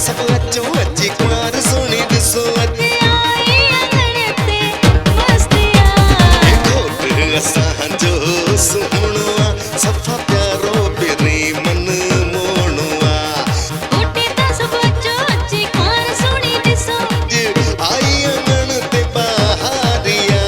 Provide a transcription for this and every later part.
सब अचो अची कुंवार सोनी दिसो अची घोट असांजो सुहिणो आहे सफ़ा प्यारो पिरी मन मोहणो आहे आई अंगण ते बहारिया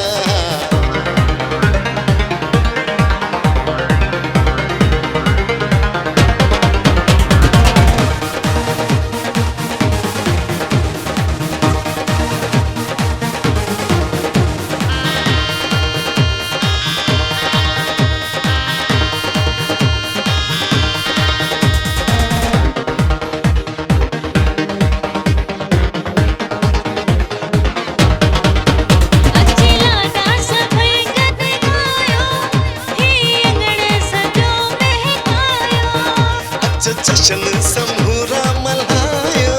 जशन समूरा मल्हायो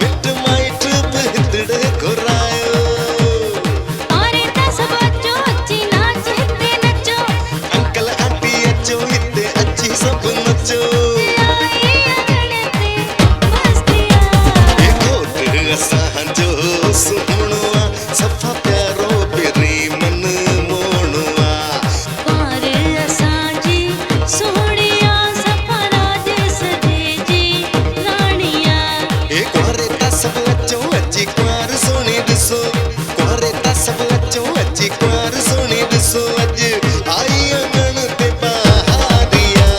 मिट माइट बिहतड़े घुरायो अंकल आंटी अचो हिते अची सब नचो घोट असांजो सुहिणो आहे सफ़ा प्यारो पिरी मन मोहणो आहे सब अचो अची कुंवार सोनी दिसो कुंवारे ता सब अचो अची कुंवार सोनी दिसो अज आई अंगण ते बहारिया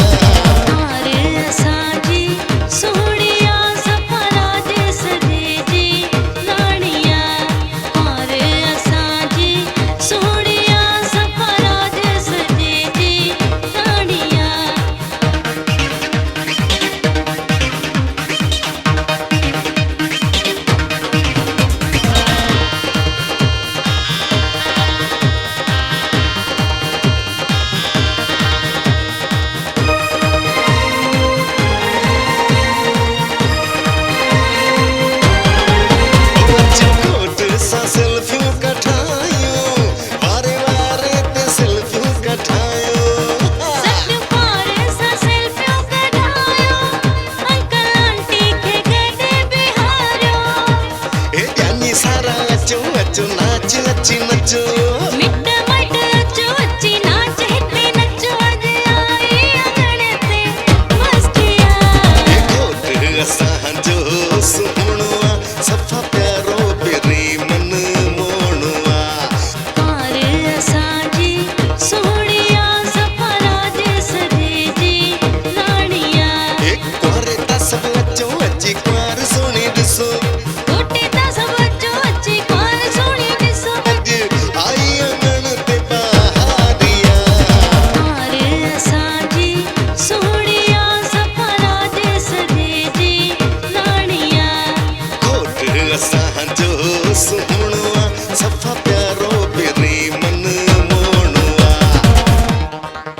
सेल्फियूं कठायूं वारे वारे ते सेल्फियूं कठायूं ए जानी सारा अचो अचो नाच अची नचो